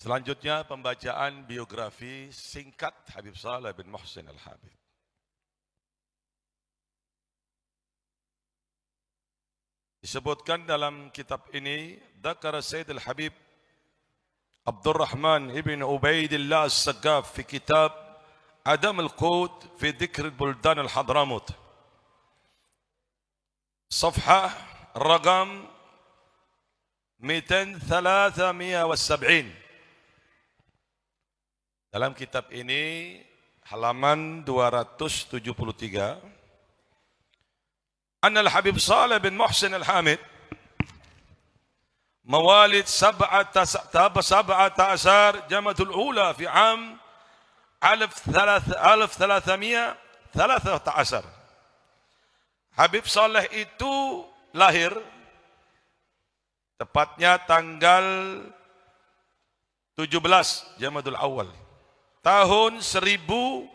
Selanjutnya pembacaan biografi singkat Habib Saleh bin Muhsin Al-Hamid. Disebutkan dalam kitab ini, Dzakara Sayyid Al-Habib Abdurrahman ibn Ubaidillah As-Saggaf fi kitab Adam Al-Qut fi Dzikr Buldan Al-Hadramut. Safhah raqam 2370. Dalam kitab ini halaman 273, Anna Al-Habib Saleh bin Muhsin Al-Hamid mawalid 17 Jamadul Ula fi am 1313. Habib Saleh itu lahir tepatnya tanggal 17 Jamadul Awal tahun 1313.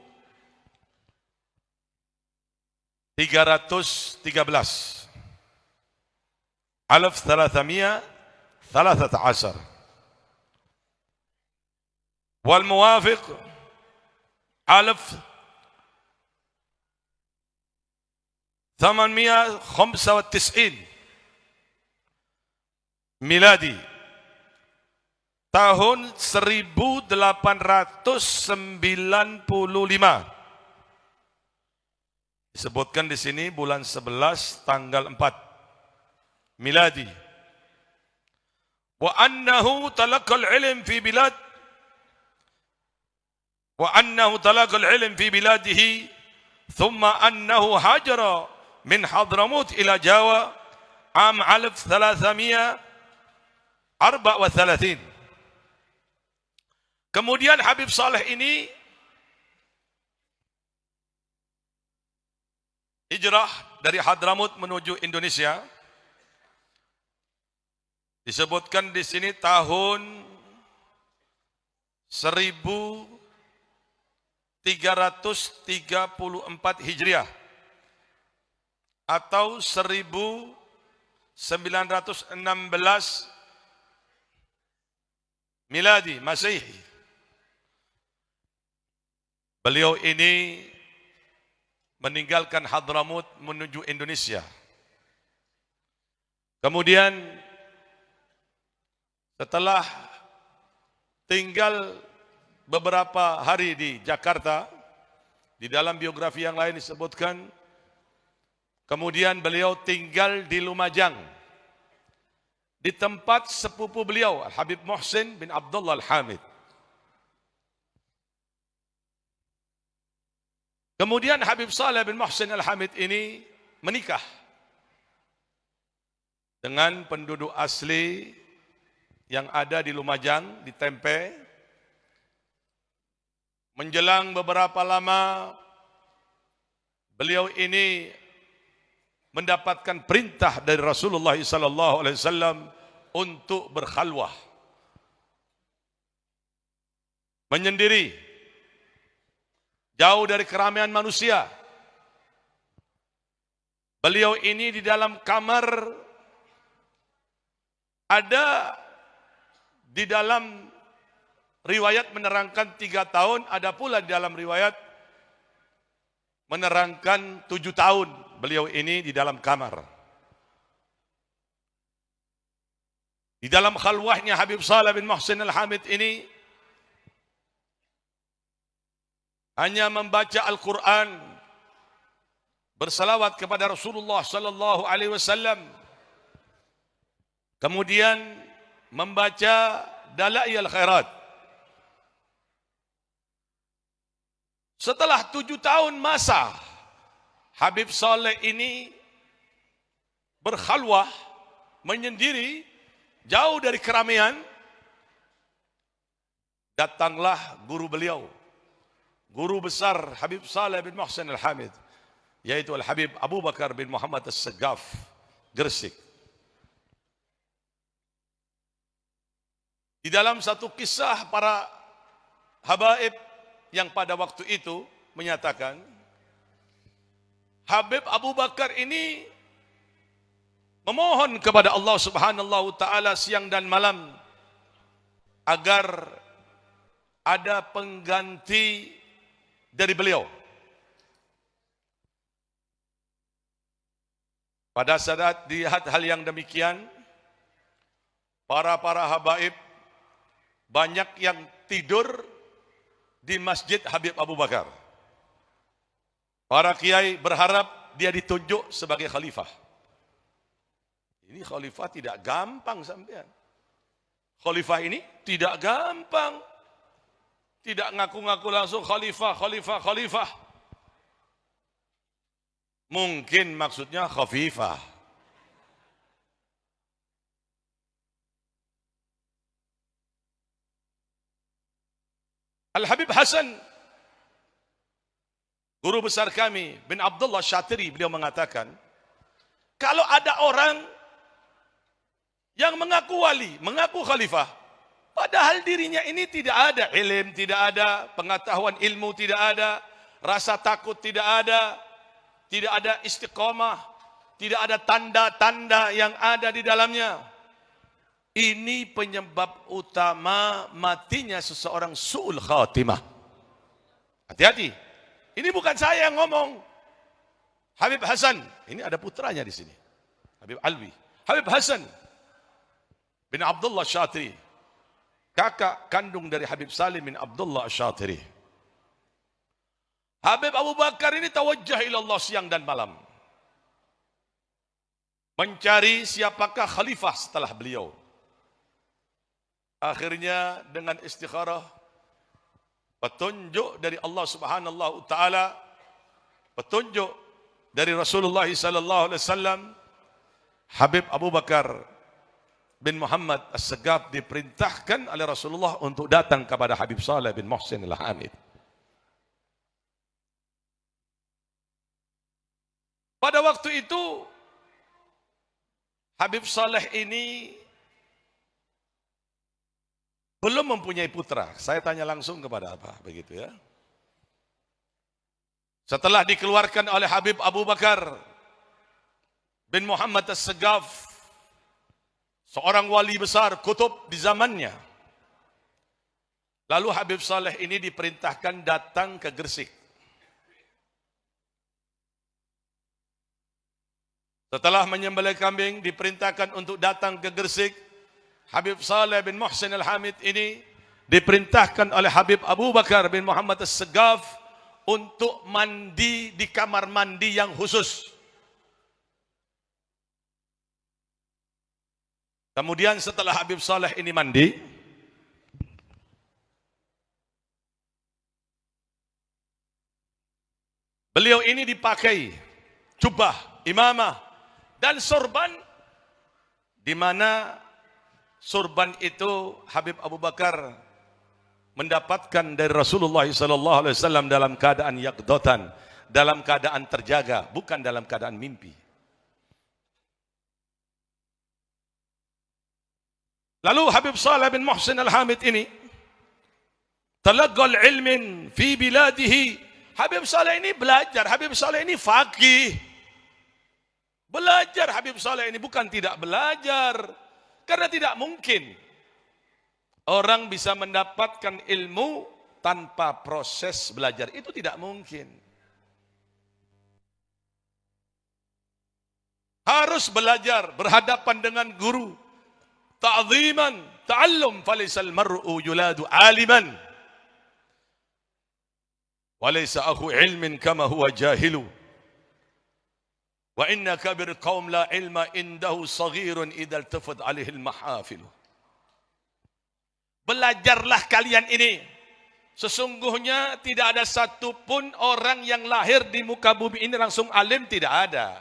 Alaf 313. Wal muwafiq alaf 895 miladi tahun 1895. Disebutkan di sini bulan 11 tanggal 4 miladi. Wa annahu talaqal ilm fi bilad biladihi thumma annahu hajara min Hadramut ila Jawa am 1334. Kemudian Habib Saleh ini hijrah dari Hadramut menuju Indonesia. Disebutkan di sini tahun 1334 Hijriah atau 1916 Miladi Masehi. Beliau ini meninggalkan Hadramut menuju Indonesia. Kemudian setelah tinggal beberapa hari di Jakarta, di dalam biografi yang lain disebutkan, kemudian beliau tinggal di Lumajang, di tempat sepupu beliau, Habib Muhsin bin Abdullah Al-Hamid. Kemudian Habib Saleh bin Muhsin Al-Hamid ini menikah dengan penduduk asli yang ada di Lumajang, di Tempe. Menjelang beberapa lama, beliau ini mendapatkan perintah dari Rasulullah SAW untuk berkhalwah, menyendiri, jauh dari keramaian manusia. Beliau ini di dalam kamar, ada di dalam riwayat menerangkan 3 tahun, ada pula di dalam riwayat menerangkan 7 tahun beliau ini di dalam kamar. Di dalam khalwahnya Habib Saleh bin Muhsin Al-Hamid ini hanya membaca Al-Quran, bersalawat kepada Rasulullah sallallahu alaihi wasallam, kemudian membaca Dalail Khairat. Setelah 7 tahun masa Habib Saleh ini berkhalwah, menyendiri, jauh dari keramaian, datanglah guru beliau, guru besar Habib Saleh bin Muhsin Al-Hamid, yaitu Al-Habib Abu Bakar bin Muhammad As-Saggaf, Gresik. Di dalam satu kisah para habaib yang pada waktu itu menyatakan, Habib Abu Bakar ini memohon kepada Allah Subhanahu wa taala siang dan malam agar ada pengganti dari beliau. Pada saat lihat hal yang demikian, para habaib banyak yang tidur di Masjid Habib Abu Bakar. Para kiai berharap dia ditunjuk sebagai khalifah. Ini khalifah tidak gampang sampean. Khalifah ini tidak gampang. Tidak ngaku-ngaku langsung khalifah. Mungkin maksudnya khafifah. Al-Habib Hasan, guru besar kami, bin Abdullah Syatiri, beliau mengatakan, kalau ada orang yang mengaku wali, mengaku khalifah, padahal dirinya ini tidak ada ilmu, tidak ada pengetahuan ilmu, tidak ada rasa takut, tidak ada istiqomah, tidak ada tanda-tanda yang ada di dalamnya. Ini penyebab utama matinya seseorang su'ul khatimah. Hati-hati. Ini bukan saya yang ngomong. Habib Hasan, ini ada putranya di sini. Habib Alwi. Habib Hasan bin Abdullah Syatiri, kakak kandung dari Habib Salim bin Abdullah Syatiri. Habib Abu Bakar ini tawajjah ilallah siang dan malam, mencari siapakah khalifah setelah beliau. Akhirnya dengan istikharah, petunjuk dari Allah Subhanahu wa taala, petunjuk dari Rasulullah sallallahu alaihi wasallam, Habib Abu Bakar bin Muhammad As-Segaf diperintahkan oleh Rasulullah untuk datang kepada Habib Saleh bin Muhsin Al-Hamid. Pada waktu itu Habib Saleh ini belum mempunyai putra. Saya tanya langsung kepada apa begitu ya. Setelah dikeluarkan oleh Habib Abu Bakar bin Muhammad As-Segaf, seorang wali besar kutub di zamannya, lalu Habib Saleh ini diperintahkan datang ke Gresik. Setelah menyembelih kambing, diperintahkan untuk datang ke Gresik. Habib Saleh bin Muhsin Al-Hamid ini diperintahkan oleh Habib Abu Bakar bin Muhammad As-Segaf untuk mandi di kamar mandi yang khusus. Kemudian setelah Habib Saleh ini mandi, beliau ini dipakai jubah, imamah, dan sorban, di mana sorban itu Habib Abu Bakar mendapatkan dari Rasulullah SAW dalam keadaan yaqdatan, dalam keadaan terjaga, bukan dalam keadaan mimpi. Lalu Habib Saleh bin Muhsin Al-Hamid ini talaqal ilmin fi biladihi. Habib Saleh ini belajar, Habib Saleh ini faqih. Belajar Habib Saleh ini, bukan tidak belajar. Karena tidak mungkin orang bisa mendapatkan ilmu tanpa proses belajar. Itu tidak mungkin. Harus belajar, berhadapan dengan guru. Ta'ziman, ta'allum, falaisal mar'u yuladu aliman. Walaysa akhu ilmin kama huwa jahilu. Wa inna kabir qaum la ilma indahu saghirun idal tafad alihil mahafilu. Belajarlah kalian ini. Sesungguhnya tidak ada satupun orang yang lahir di muka bumi ini langsung alim, tidak ada.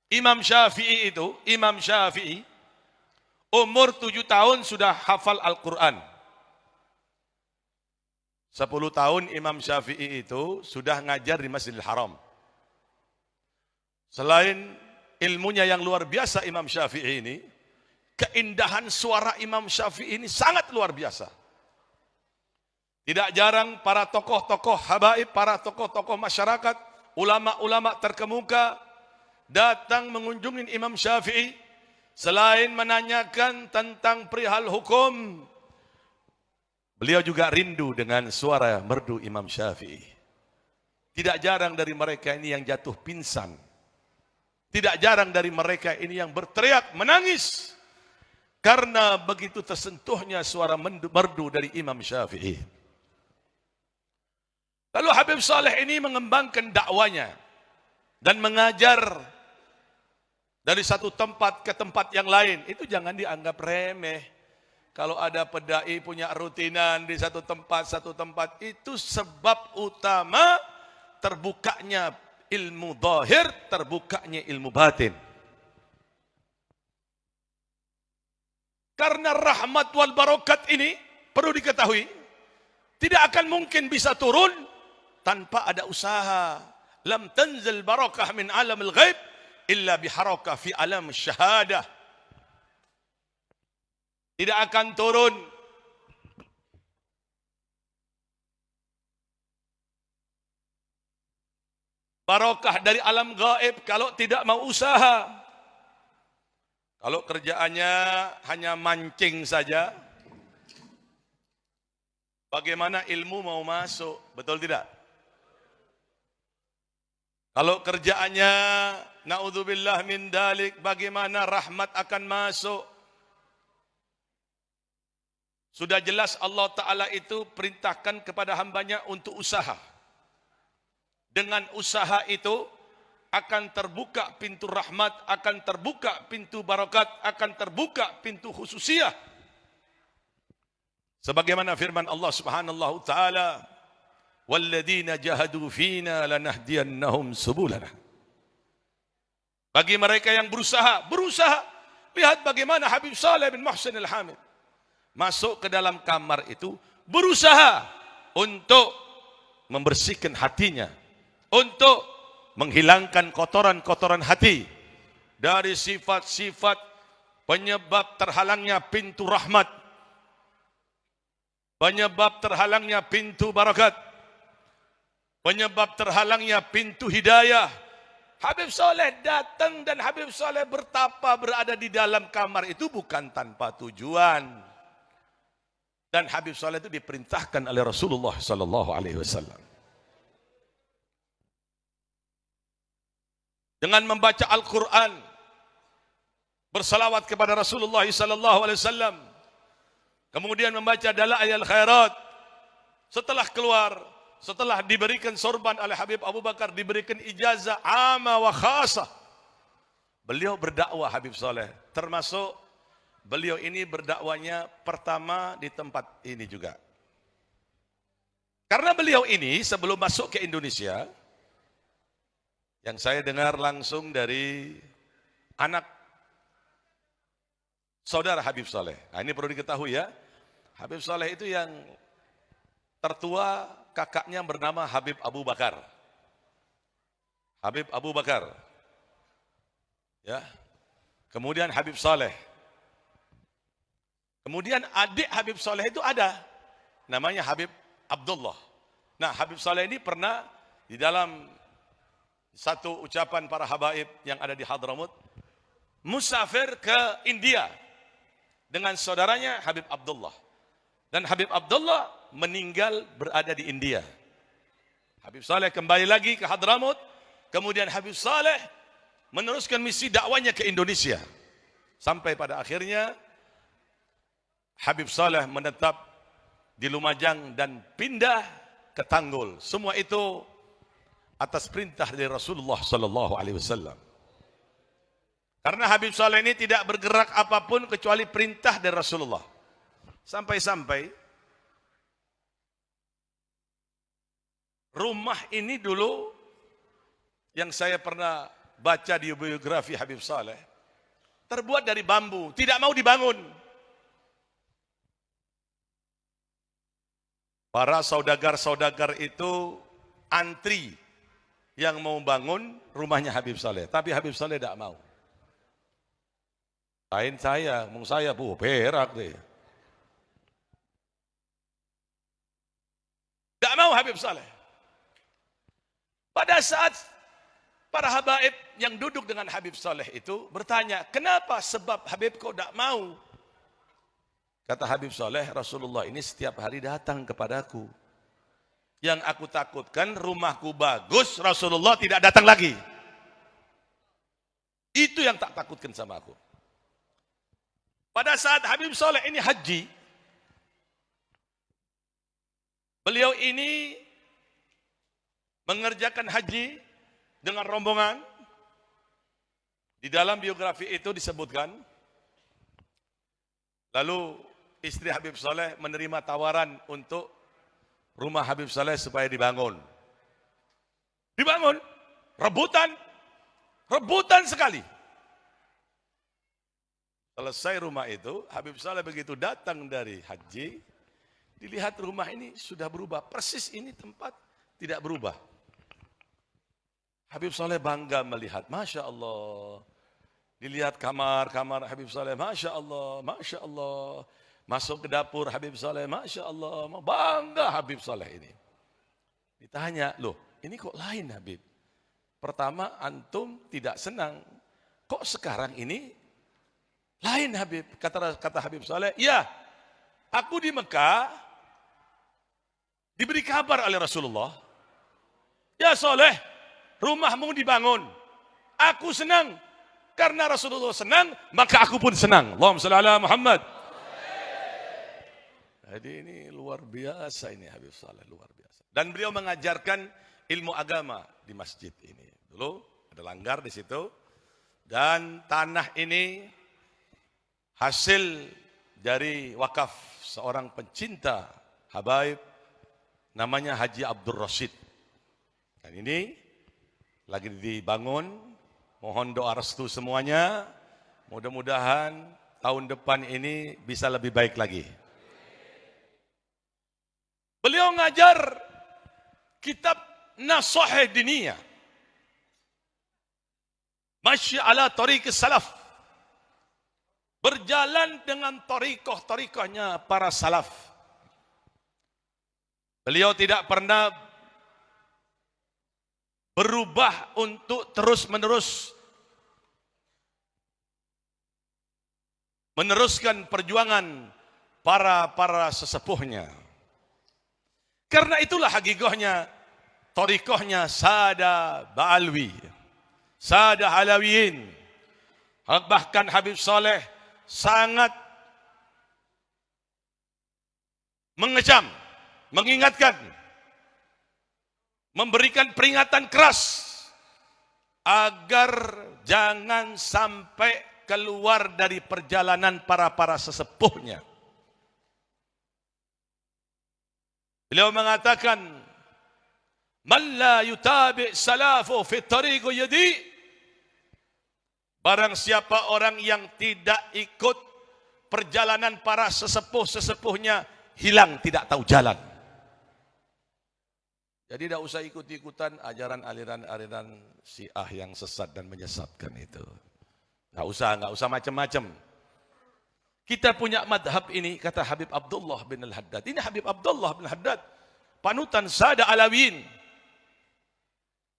Imam Syafi'i itu, Imam Syafi'i, umur 7 tahun sudah hafal Al-Quran. 10 tahun Imam Syafi'i itu sudah ngajar di Masjidil Haram. Selain ilmunya yang luar biasa Imam Syafi'i ini, keindahan suara Imam Syafi'i ini sangat luar biasa. Tidak jarang para tokoh-tokoh habaib, para tokoh-tokoh masyarakat, ulama-ulama terkemuka datang mengunjungi Imam Syafi'i. Selain menanyakan tentang perihal hukum, Beliau juga rindu dengan suara merdu Imam Syafi'i. Tidak jarang dari mereka ini yang jatuh pingsan. Tidak jarang dari mereka ini yang berteriak, menangis. Karena begitu tersentuhnya suara merdu dari Imam Syafi'i. Lalu Habib Saleh ini mengembangkan dakwanya dan mengajar dari satu tempat ke tempat yang lain. Itu jangan dianggap remeh. Kalau ada pedai punya rutinan di satu tempat itu sebab utama terbukanya ilmu zahir, terbukanya ilmu batin. Karena rahmat wal barokat ini perlu diketahui tidak akan mungkin bisa turun tanpa ada usaha. Lam tanzil barakah min alamil ghaib illa biharakah fi alam syahadah. Tidak akan turun barakah dari alam gaib kalau tidak mau usaha. Kalau kerjaannya hanya mancing saja, bagaimana ilmu mau masuk? Betul tidak? Kalau kerjaannya naudzubillah min dalik, bagaimana rahmat akan masuk? Sudah jelas Allah Ta'ala itu perintahkan kepada hambanya untuk usaha. Dengan usaha itu akan terbuka pintu rahmat, akan terbuka pintu barakat, akan terbuka pintu khususiyah. Sebagaimana firman Allah Subhanahu wa taala, "Walladzina jahadu fina lanahdiyannahum subulana." Bagi mereka yang berusaha. Lihat bagaimana Habib Saleh bin Muhsin Al-Hamid masuk ke dalam kamar itu, berusaha untuk membersihkan hatinya, untuk menghilangkan kotoran-kotoran hati dari sifat-sifat penyebab terhalangnya pintu rahmat, penyebab terhalangnya pintu barakat, penyebab terhalangnya pintu hidayah. Habib Saleh datang dan Habib Saleh bertapa berada di dalam kamar itu bukan tanpa tujuan. Dan Habib Saleh itu diperintahkan oleh Rasulullah sallallahu alaihi wasallam dengan membaca Al-Quran, bersalawat kepada Rasulullah sallallahu alaihi wasallam, kemudian membaca Dalail Khairat. Setelah keluar, setelah diberikan sorban oleh Habib Abu Bakar, diberikan ijazah amma wa khasah, beliau berdakwah Habib Saleh. Termasuk beliau ini berdakwanya pertama di tempat ini juga. Karena beliau ini sebelum masuk ke Indonesia, yang saya dengar langsung dari anak saudara Habib Saleh. Nah, ini perlu diketahui ya. Habib Saleh itu yang tertua, kakaknya bernama Habib Abu Bakar. Habib Abu Bakar. Ya. Kemudian Habib Saleh. Kemudian adik Habib Saleh itu ada, namanya Habib Abdullah. Nah, Habib Saleh ini pernah di dalam satu ucapan para habaib yang ada di Hadramut, musafir ke India dengan saudaranya Habib Abdullah. Dan Habib Abdullah meninggal berada di India. Habib Saleh kembali lagi ke Hadramut, kemudian Habib Saleh meneruskan misi dakwanya ke Indonesia. Sampai pada akhirnya Habib Saleh menetap di Lumajang dan pindah ke Tanggul. Semua itu atas perintah dari Rasulullah sallallahu alaihi wasallam. Karena Habib Saleh ini tidak bergerak apapun kecuali perintah dari Rasulullah. Sampai-sampai rumah ini dulu yang saya pernah baca di biografi Habib Saleh terbuat dari bambu, tidak mau dibangun. Para saudagar-saudagar itu antri yang mau bangun rumahnya Habib Saleh, tapi Habib Saleh tidak mau. Lain saya, berak deh. Tidak mau Habib Saleh. Pada saat para habaib yang duduk dengan Habib Saleh itu bertanya, kenapa sebab Habib kok tidak mau? Kata Habib Soleh, Rasulullah ini setiap hari datang kepadaku. Yang aku takutkan rumahku bagus, Rasulullah tidak datang lagi. Itu yang tak takutkan sama aku. Pada saat Habib Soleh ini haji, beliau ini mengerjakan haji dengan rombongan. Di dalam biografi itu disebutkan, lalu istri Habib Soleh menerima tawaran untuk rumah Habib Soleh supaya dibangun. Dibangun, rebutan sekali. Selesai rumah itu, Habib Soleh begitu datang dari haji, dilihat rumah ini sudah berubah, persis ini tempat tidak berubah. Habib Soleh bangga melihat, Masya Allah. Dilihat kamar Habib Soleh, Masya Allah, Masya Allah. Masuk ke dapur Habib Soleh, Masya Allah. Bangga Habib Soleh ini. Ditanya, loh ini kok lain Habib? Pertama antum tidak senang. Kok sekarang ini lain Habib? Kata Habib Soleh, ya aku di Mekah diberi kabar oleh Rasulullah. Ya Soleh, rumahmu dibangun. Aku senang. Karena Rasulullah senang, maka aku pun senang. Allahumma shalli ala Muhammad. Jadi ini luar biasa ini Habib Soleh, luar biasa. Dan beliau mengajarkan ilmu agama di masjid ini. Dulu ada langgar di situ. Dan tanah ini hasil dari wakaf seorang pencinta habaib namanya Haji Abdul Rashid. Dan ini lagi dibangun. Mohon doa restu semuanya. Mudah-mudahan tahun depan ini bisa lebih baik lagi. Beliau ngajar kitab Nasahih Diniyah. Masya ala tariq salaf. Berjalan dengan tariqah-tariqahnya para salaf. Beliau tidak pernah berubah untuk terus-menerus meneruskan perjuangan para sesepuhnya. Karena itulah hakikahnya tariqahnya Sada Ba'alwi, Sada Alawiyin. Bahkan Habib Soleh sangat mengecam, mengingatkan, memberikan peringatan keras agar jangan sampai keluar dari perjalanan para sesepuhnya. Beliau mengatakan, "Man la yutabi' salafu fi tariq yadi." Barang siapa orang yang tidak ikut perjalanan para sesepuh-sesepuhnya, hilang, tidak tahu jalan. Jadi tidak usah ikut-ikutan ajaran aliran Syiah yang sesat dan menyesatkan itu. Nggak usah macam-macam. Kita punya madhab ini, kata Habib Abdullah bin Al-Haddad. Ini Habib Abdullah bin Al-Haddad, panutan Sada Alawiyin.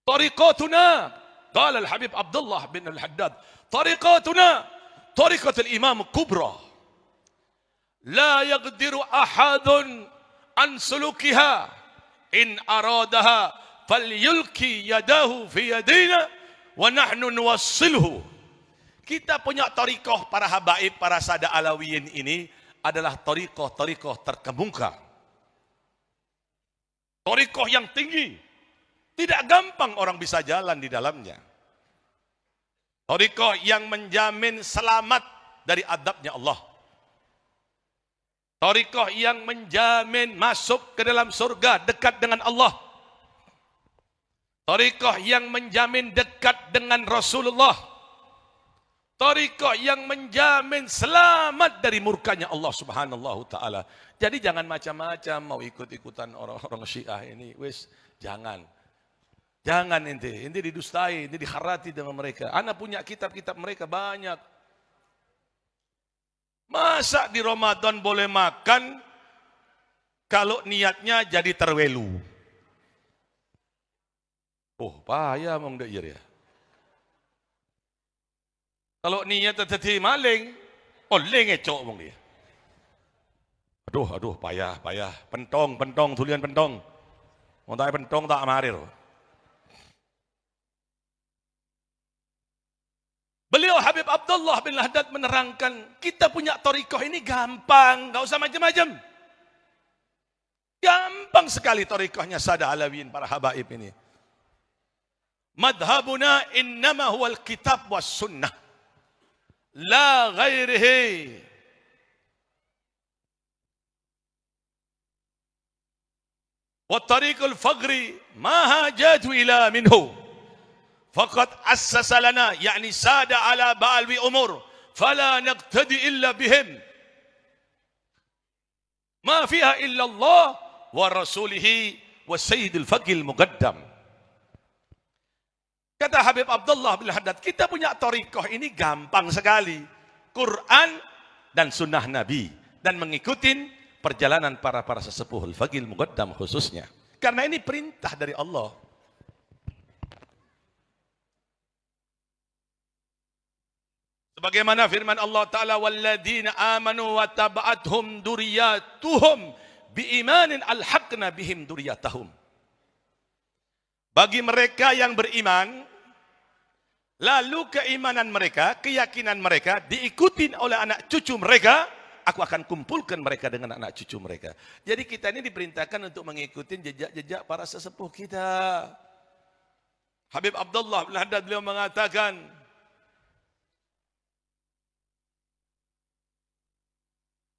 Tariqatuna, qala Al-Habib Abdullah bin Al-Haddad, tariqatuna, tariqatul Imam Kubra. La yaqdiru ahadun an sulukiha. In aradaha falyulki yadahu fi yadina wa nahnu nuwassilhu. Kita punya tariqah para habaib, para Sada Alawiyin ini adalah tariqah terkemuka. Tariqah yang tinggi. Tidak gampang orang bisa jalan di dalamnya. Tariqah yang menjamin selamat dari adabnya Allah. Tariqah yang menjamin masuk ke dalam surga, dekat dengan Allah. Tariqah yang menjamin dekat dengan Rasulullah. Tariqah yang menjamin selamat dari murkanya Allah subhanahu ta'ala. Jadi jangan macam-macam mau ikut-ikutan orang-orang Syiah ini. Wis, jangan. Jangan inti didustai, inti dikharati dengan mereka. Ana punya kitab-kitab mereka banyak. Masa di Ramadan boleh makan kalau niatnya jadi terwelu? Oh, bahaya mong dek ya. Kalau niat jadi maling, oleh ngecok mong dia. Aduh, payah. Pentong, tulian pentong. Mau tak pentong tak marir. Beliau Habib Abdullah bin Haddad menerangkan, kita punya thariqah ini gampang, enggak usah macam-macam. Gampang sekali thariqahnya Sada Alawiyin, para habaib ini. Madhabuna innama huwal kitab was sunnah. La ghairihi. Wa tariqul fagri ma hajatu ila minhu. Faqad assasa lana, yani sada ala ba'alwi umur, fala naqtadi illa bihim. Ma fiha illa Allah wa rasulihi wa sayyidil faqil muqaddam. Kata Habib Abdullah bin Haddad, kita punya thariqah ini gampang sekali. Quran dan sunnah Nabi. Dan mengikuti perjalanan para sesepuh al-faqil muqaddam khususnya. Karena ini perintah dari Allah. Sebagaimana firman Allah Ta'ala, walladzina amanu wa taba'athum duriyatuhum biimanin alhaqna bihim duriyatahum. Bagi mereka yang beriman, lalu keimanan mereka, keyakinan mereka diikutin oleh anak cucu mereka, aku akan kumpulkan mereka dengan anak cucu mereka. Jadi kita ini diperintahkan untuk mengikuti jejak-jejak para sesepuh kita. Habib Abdullah bin Haddad beliau mengatakan,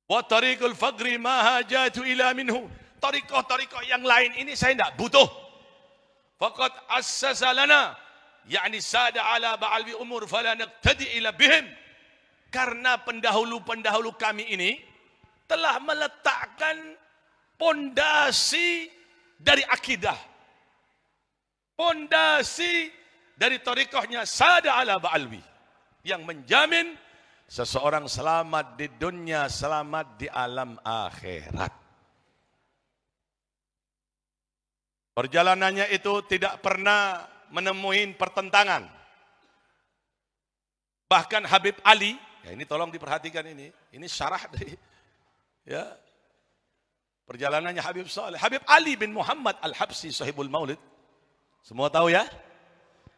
wa tariqul fagri ma hajatu ila minhu. Tariqah yang lain ini saya tidak butuh. Faqad assasa lana, yakni sada ala ba'alwi umur fala naqtadi ila bihim. Karena pendahulu-pendahulu kami ini telah meletakkan pondasi dari akidah. Pondasi dari tariqahnya sada ala ba'alwi. Yang menjamin seseorang selamat di dunia, selamat di alam akhirat. Perjalanannya itu tidak pernah menemui pertentangan. Bahkan Habib Ali, ya ini tolong diperhatikan ini syarah dari ya perjalanannya Habib Saleh. Habib Ali bin Muhammad Al-Habsyi sahibul Maulid. Semua tahu ya?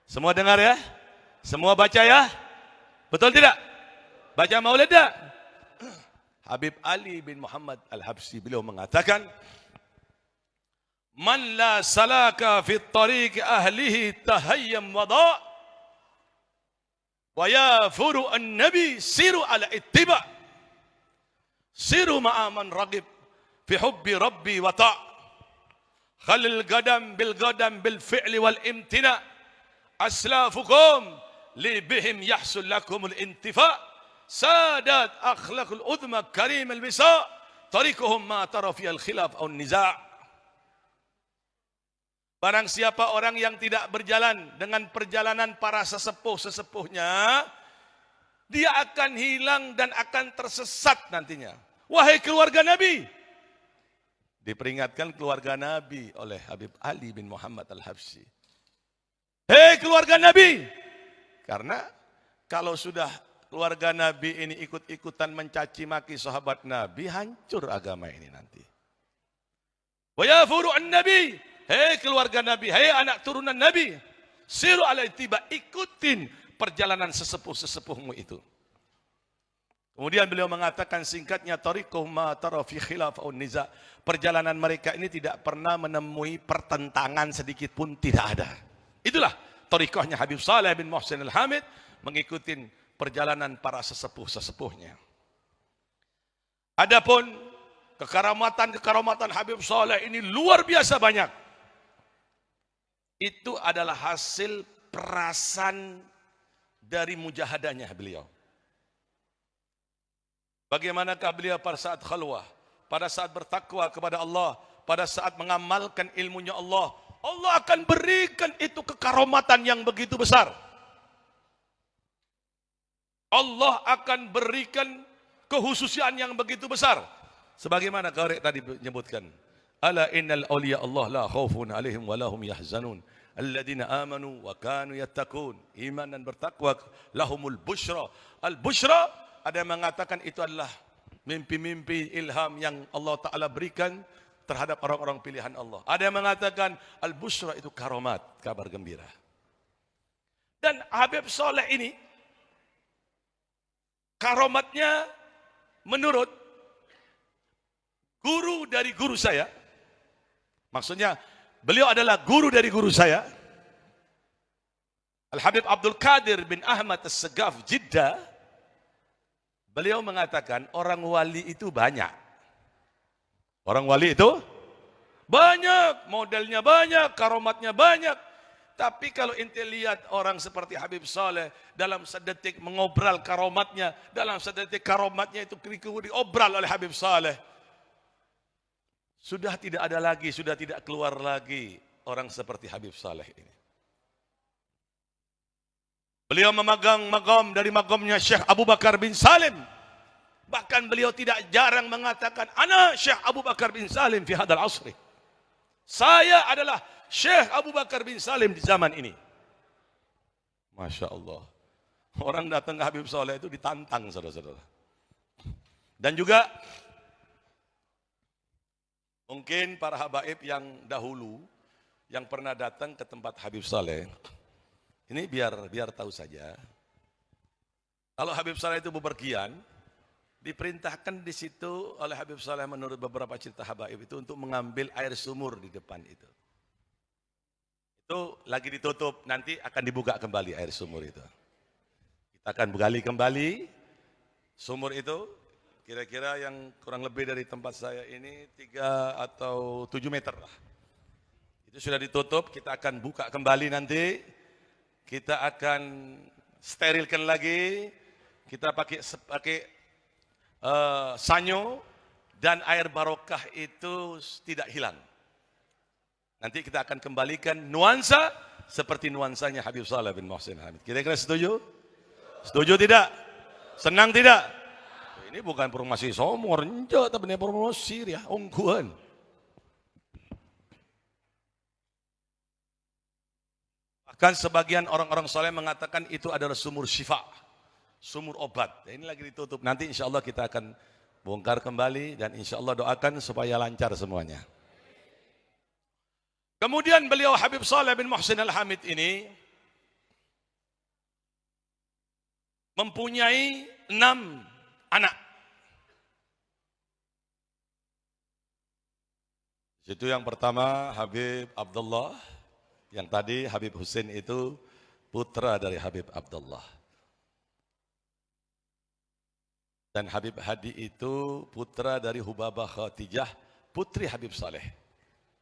Semua dengar ya? Semua baca ya? Betul tidak? Baca maulid tak? Habib Ali bin Muhammad Al-Habsyi beliau mengatakan, man la salaka fi tariq ahlihi tahayyam wada' wa yafuru an-nabi siru ala ittiba' siru ma'a man ragib fi hubbi rabbi wa ta' khalil gadam bil fi'li wal imtina' aslafukum li bihim yahsul lakumul intifa' sadat akhlaqul udma karim al-wisa tariquhum ma tara fi al-khilaf aw an-niza'. Barang siapa orang yang tidak berjalan dengan perjalanan para sesepuh-sesepuhnya, dia akan hilang dan akan tersesat nantinya. Wahai keluarga Nabi, diperingatkan keluarga Nabi oleh Habib Ali bin Muhammad Al-Habsyi. Hei keluarga Nabi, karena kalau sudah keluarga Nabi ini ikut-ikutan mencaci maki sahabat Nabi, hancur agama ini nanti. Wa yafuru an-nabi, hei keluarga Nabi, hei anak turunan Nabi, siru ala ittiba, ikutin perjalanan sesepuh-sesepuhmu itu. Kemudian beliau mengatakan singkatnya, tariquhum ma tara fi khilaf aw niza'. Perjalanan mereka ini tidak pernah menemui pertentangan sedikit pun, tidak ada. Itulah tariqahnya Habib Saleh bin Muhsin Al-Hamid, mengikuti perjalanan para sesepuh-sesepuhnya. Adapun kekaramatan Habib Saleh ini luar biasa banyak. Itu adalah hasil perasan dari mujahadahnya beliau. Bagaimanakah beliau pada saat khalwah, pada saat bertakwa kepada Allah, pada saat mengamalkan ilmunya Allah, Allah akan berikan itu kekaramatan yang begitu besar. Allah akan berikan kehususian yang begitu besar. Sebagaimana Qarek tadi menyebutkan, ala innal awliya Allah la khaufun alaihim wa lahum yahzanun alladzina amanu wa kanu yattaqun. Iman dan bertakwa lahumul busyra. Al busyra, ada yang mengatakan itu adalah mimpi-mimpi ilham yang Allah Ta'ala berikan terhadap orang-orang pilihan Allah. Ada yang mengatakan al-busyra itu karomat, kabar gembira. Dan Habib Saleh ini karomatnya menurut guru dari guru saya. Maksudnya beliau adalah guru dari guru saya, Al-Habib Abdul Qadir bin Ahmad As-Segaf Jeddah. Beliau mengatakan orang wali itu banyak. Orang wali itu banyak, modelnya banyak, karomatnya banyak. Tapi kalau ente lihat orang seperti Habib Saleh dalam sedetik mengobral karomatnya, dalam sedetik karomatnya itu diobral oleh Habib Saleh. Sudah tidak ada lagi, sudah tidak keluar lagi orang seperti Habib Saleh ini. Beliau memegang magam dari magamnya Syekh Abu Bakar bin Salim. Bahkan beliau tidak jarang mengatakan, "Ana Syekh Abu Bakar bin Salim fi hadal asri." Saya adalah Syekh Abu Bakar bin Salim di zaman ini. Masya Allah. Orang datang ke Habib Saleh itu ditantang, saudara-saudara. Dan juga mungkin para habaib yang dahulu yang pernah datang ke tempat Habib Saleh, ini biar tahu saja. Kalau Habib Saleh itu bepergian, diperintahkan di situ oleh Habib Saleh menurut beberapa cerita habaib itu untuk mengambil air sumur di depan itu. Itu lagi ditutup, nanti akan dibuka kembali air sumur itu. Kita akan gali kembali sumur itu, kira-kira yang kurang lebih dari tempat saya ini 3 atau 7 meter lah. Itu sudah ditutup, kita akan buka kembali nanti. Kita akan sterilkan lagi, kita pakai sanyo, dan air barokah itu tidak hilang. Nanti kita akan kembalikan nuansa seperti nuansanya Habib Saleh bin Muhsin Hamid. Kira-kira setuju? Setuju tidak? Senang tidak? Ini bukan promosi somor, tapi ini promosi ya, ongkuan. Bahkan sebagian orang-orang soleh mengatakan itu adalah sumur syifa, sumur obat. Ini lagi ditutup. Nanti insya Allah kita akan bongkar kembali dan insya Allah doakan supaya lancar semuanya. Kemudian beliau Habib Saleh bin Muhsin Al-Hamid ini mempunyai 6 anak. Itu yang pertama Habib Abdullah, yang tadi Habib Husin itu putra dari Habib Abdullah. Dan Habib Hadi itu putra dari Hubabah Khatijah, putri Habib Saleh.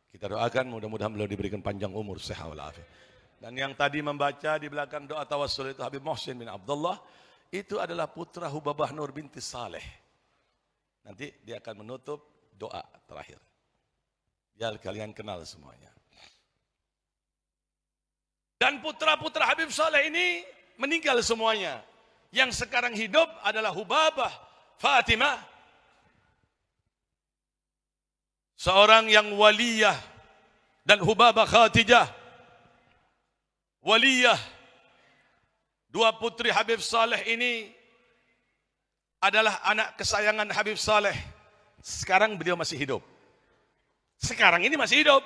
Kita doakan mudah-mudahan beliau diberikan panjang umur, sehat walafiat. Dan yang tadi membaca di belakang doa tawassul itu Habib Muhsin bin Abdullah, itu adalah putra Hubabah Nur binti Saleh. Nanti dia akan menutup doa terakhir. Biar kalian kenal semuanya. Dan putra-putra Habib Saleh ini meninggal semuanya. Yang sekarang hidup adalah Hubabah Fatimah, seorang yang waliyah, dan Hubabah Khatijah waliyah. Dua putri Habib Saleh ini adalah anak kesayangan Habib Saleh. Sekarang beliau masih hidup. Sekarang ini masih hidup.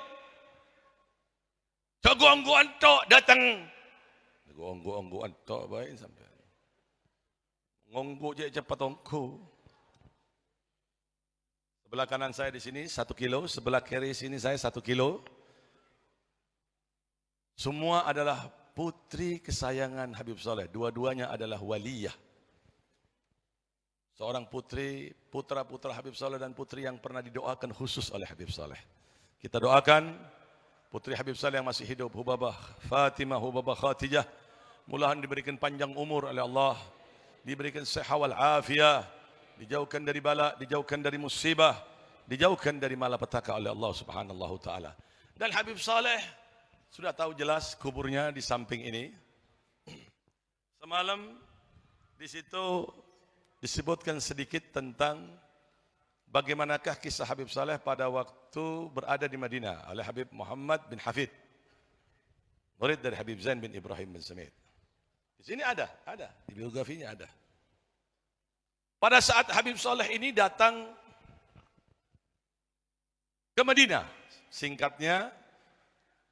Jago-angguan tok datang. Jago-angguan tok baik sampai. Ngonggo je cepat ongko. Sebelah kanan saya di sini 1 kilo, sebelah kiri sini saya 1 kilo. Semua adalah putri kesayangan Habib Saleh. Dua-duanya adalah waliyah. Seorang putri, putra-putra Habib Saleh dan putri yang pernah didoakan khusus oleh Habib Saleh. Kita doakan putri Habib Saleh yang masih hidup, Hubabah Fatimah, Hubabah Khatijah, mudah-mudahan diberikan panjang umur oleh Allah, diberikan sehat wal afiah, dijauhkan dari bala, dijauhkan dari musibah, dijauhkan dari malapetaka oleh Allah Subhanahu wa taala. Dan Habib Saleh sudah tahu jelas kuburnya di samping ini. Semalam di situ disebutkan sedikit tentang bagaimanakah kisah Habib Saleh pada waktu berada di Madinah oleh Habib Muhammad bin Hafid, murid dari Habib Zain bin Ibrahim bin Samit. Di sini ada di biografinya ada. Pada saat Habib Saleh ini datang ke Madinah, singkatnya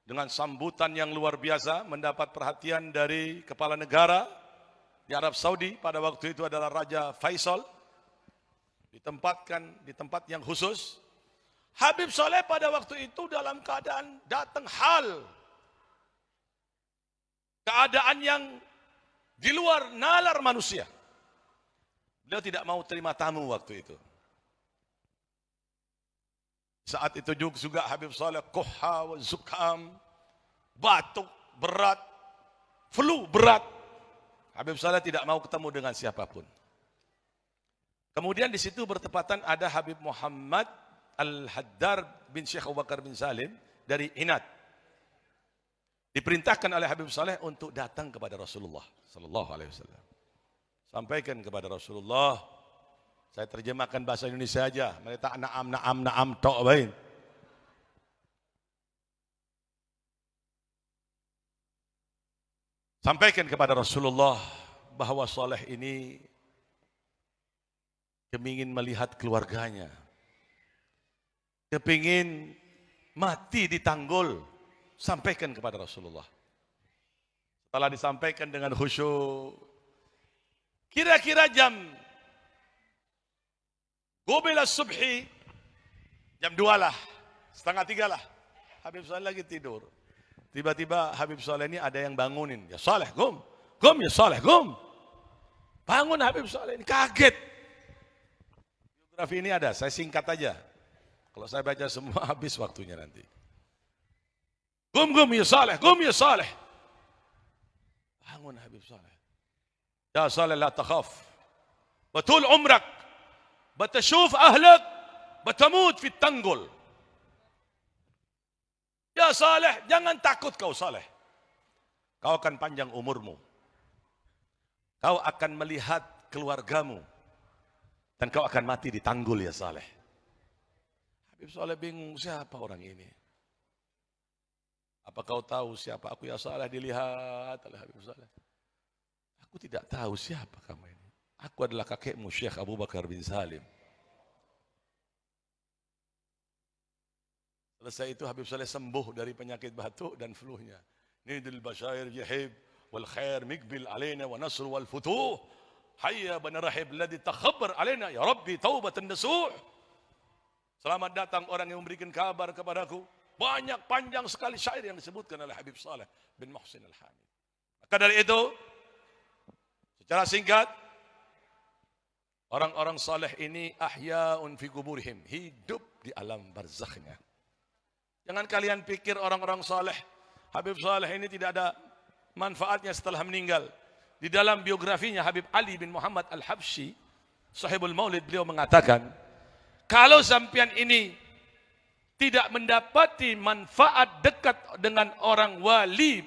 dengan sambutan yang luar biasa, mendapat perhatian dari kepala negara di Arab Saudi, pada waktu itu adalah Raja Faisal, ditempatkan di tempat yang khusus. Habib Saleh pada waktu itu dalam keadaan datang keadaan yang di luar nalar manusia. Beliau tidak mau terima tamu waktu itu. Saat itu juga Habib Saleh koha wa zukam, batuk berat, flu berat. Habib Saleh tidak mau ketemu dengan siapapun. Kemudian di situ bertepatan ada Habib Muhammad Al-Haddar bin Syekh Abu Bakar bin Salim dari Inat. Diperintahkan oleh Habib Saleh untuk datang kepada Rasulullah sallallahu alaihi wasallam. Sampaikan kepada Rasulullah, saya terjemahkan bahasa Indonesia aja, mereka na'am tok bain. Sampaikan kepada Rasulullah bahwa Saleh ini kepingin melihat keluarganya, kepingin mati di Tanggul. Sampaikan kepada Rasulullah. Setelah disampaikan dengan khusyuk, kira-kira jam Qubila subhi, jam 2 lah, setengah 3 lah, Habib Saleh lagi tidur. Tiba-tiba Habib Saleh ini ada yang bangunin. Ya Saleh, gum ya Saleh, gum. Bangun Habib Saleh ini, kaget. Biografi ini ada, saya singkat aja. Kalau saya baca semua habis waktunya nanti. Gum ya Saleh, gum ya Saleh. Bangun Habib Saleh. Ya Saleh, la takhaf. Batul umrak. Batashuf ahlak. Batamut fit Tanggul. Ya Saleh, jangan takut kau Saleh. Kau akan panjang umurmu. Kau akan melihat keluargamu. Dan kau akan mati di Tanggul ya Saleh. Habib Saleh bingung, siapa orang ini? Apa kau tahu siapa aku ya Saleh? Dilihat oleh Habib Saleh. Aku tidak tahu siapa kamu ini. Aku adalah kakekmu Syekh Abu Bakar bin Salim. Selesai itu Habib Saleh sembuh dari penyakit batuk dan flu-nya. Nidil basyair jahib wal khair mikbil alaina wa nasr wal futuh. Hayya bin rahib alladhi takhabbar alaina ya Rabbi taubatan nasuh. Selamat datang orang yang memberikan kabar kepadaku. Banyak panjang sekali syair yang disebutkan oleh Habib Saleh bin Muhsin Al-Hamid. Maka dari itu, secara singkat, orang-orang saleh ini ahya'un fi kuburihim, hidup di alam barzakhnya. Jangan kalian pikir orang-orang saleh, Habib Saleh ini tidak ada manfaatnya setelah meninggal. Di dalam biografinya Habib Ali bin Muhammad Al-Habsyi, Sahibul Maulid, beliau mengatakan, kalau sampean ini tidak mendapati manfaat dekat dengan orang wali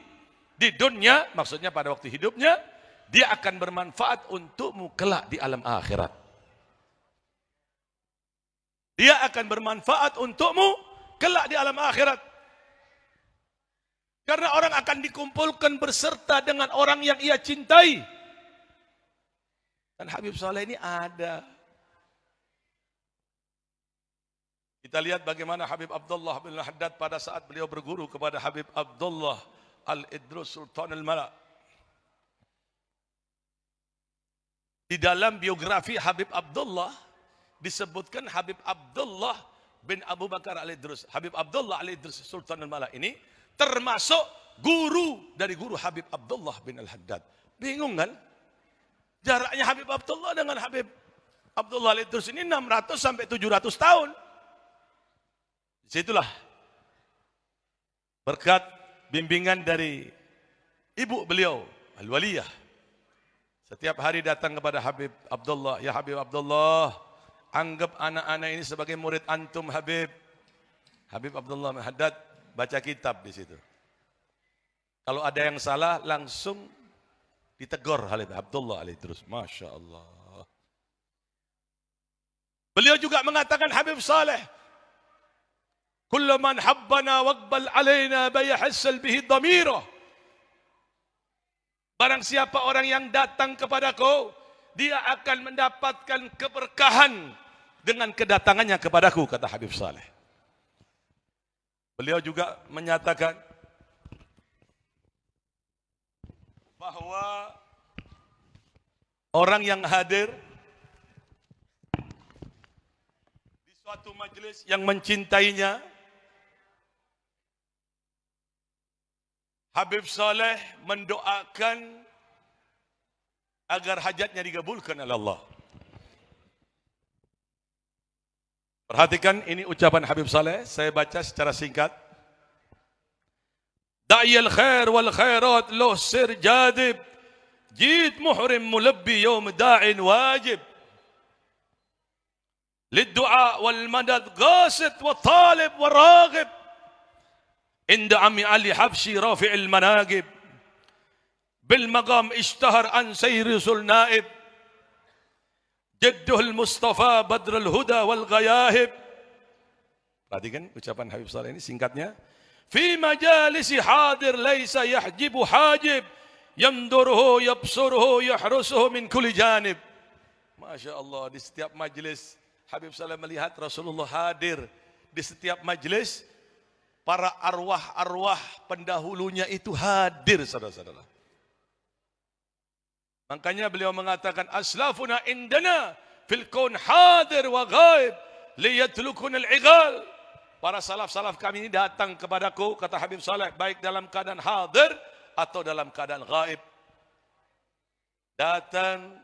di dunia, maksudnya pada waktu hidupnya, dia akan bermanfaat untukmu kelak di alam akhirat. Dia akan bermanfaat untukmu kelak di alam akhirat. Karena orang akan dikumpulkan berserta dengan orang yang ia cintai. Dan Habib Saleh ini ada. Kita lihat bagaimana Habib Abdullah bin Al-Haddad pada saat beliau berguru kepada Habib Abdullah Al-Idrus Sultan Al-Mala. Di dalam biografi Habib Abdullah disebutkan Habib Abdullah bin Abu Bakar Al-Idrus. Habib Abdullah Al-Idrus Sultan Al-Mala ini termasuk guru dari guru Habib Abdullah bin Al-Haddad. Bingung kan? Jaraknya Habib Abdullah dengan Habib Abdullah Al-Idrus ini 600 sampai 700 tahun. Disitulah berkat bimbingan dari ibu beliau, Al-Waliyah. Setiap hari datang kepada Habib Abdullah, ya Habib Abdullah, anggap anak-anak ini sebagai murid antum Habib. Habib Abdullah bin Haddad baca kitab di situ. Kalau ada yang salah langsung ditegur Habib Abdullah Al-Idrus. Masya Allah. Beliau juga mengatakan Habib Saleh, kullu man habbana waqbal alaina bayahassal bihi dhamirah. Barang siapa orang yang datang kepadaku dia akan mendapatkan keberkahan dengan kedatangannya kepadaku, kata Habib Saleh. Beliau juga menyatakan bahwa orang yang hadir di suatu majelis yang mencintainya, Habib Saleh mendoakan agar hajatnya dikabulkan oleh Allah. Perhatikan ini ucapan Habib Saleh, saya baca secara singkat. Da'iyal khair wal khairat lo sir jadib, jid muhrim mulabbi yawm da'in wajib. Liddu'a wal madad ghasit wa talib wa raghib. Inda Ammi Ali Habshi rafi'il managib. بالمقام اشتهر عن سير النائب جده المصطفى بدر الهدى والغياهب. Perhatikan ucapan Habib Saleh ini singkatnya. في مجالس حاضر ليس يحجب حاجب ينظره يبصره يحرسه من كل جانب. Masya Allah, di setiap majelis Habib Saleh melihat Rasulullah hadir. Di setiap majelis para arwah-arwah pendahulunya itu hadir, saudara-saudara. Makanya beliau mengatakan aslafuna indana fil kaun hadir wa ghaib liyatlukun al-ighal. Para salaf-salaf kami ini datang kepadaku, kata Habib Saleh, baik dalam keadaan hadir atau dalam keadaan ghaib. Datang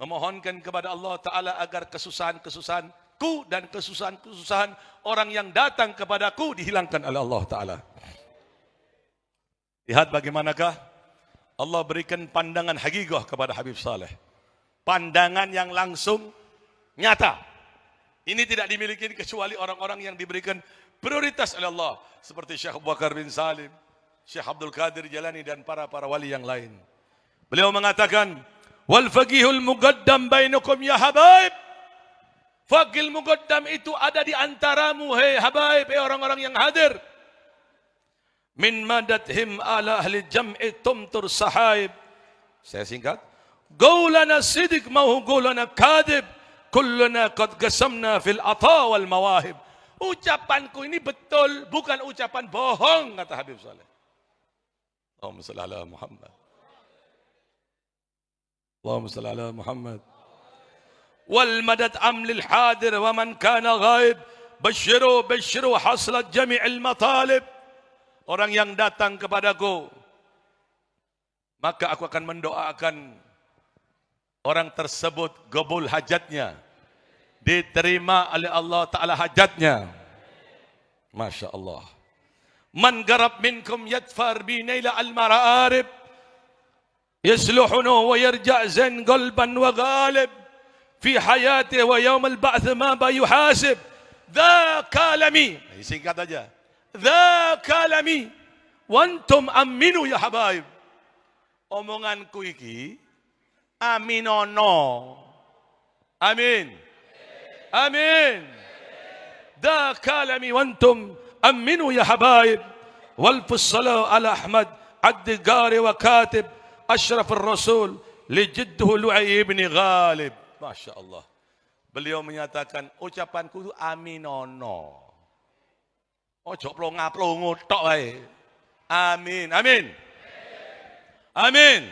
memohonkan kepada Allah Ta'ala agar kesusahan-kesusahanku dan kesusahan-kesusahan orang yang datang kepadaku dihilangkan oleh Allah Ta'ala. Lihat bagaimanakah Allah berikan pandangan hakikah kepada Habib Saleh. Pandangan yang langsung nyata. Ini tidak dimiliki kecuali orang-orang yang diberikan prioritas oleh Allah. Seperti Syekh Abu Bakar bin Salim, Syekh Abdul Qadir Jalani dan para wali yang lain. Beliau mengatakan, wal faqihul muqaddam bainakum ya habaib. Faqih muqaddam itu ada di antaramu, hei habaib, hei orang-orang yang hadir. Min madadhim ala ahli jam'i tumtur sahaib. Saya singkat. Qawlana sidik mahu qawlana kadib. Kulluna qad qasamna fil ata wal mawahib. Ucapanku ini betul, bukan ucapan bohong, kata Habib Saleh. Allahumma salli ala Muhammad. Allahumma salli ala Muhammad. Wal madad amlil hadir wa man kana ghaib. Bashiru haslat jami'il matalib. Orang yang datang kepadaku, maka aku akan mendoakan orang tersebut qabul hajatnya, diterima oleh Allah Ta'ala hajatnya. Masya Allah. Man garab minkum yadfar bi naila al-mara'arib yasluhunu wa yarja' zan qalban wa ghalib fi hayati wa yawm al-ba'th ma ba yuhasib. Dha kalami. Singkat aja. Dha kalami wantum aminu ya habaib. Omonganku iki aminono. Amin. Amin. Dha kalami wantum aminu ya habaib. Wal fussalau ala Ahmad ad-Gari wa katib Ashraf al-Rasul li jidduhu Lu'ay ibn Ghalib. Masya Allah. Beliau menyatakan ucapanku itu aminono. Ojo plonga-plongo tok wae. Amin. Amin. Amin.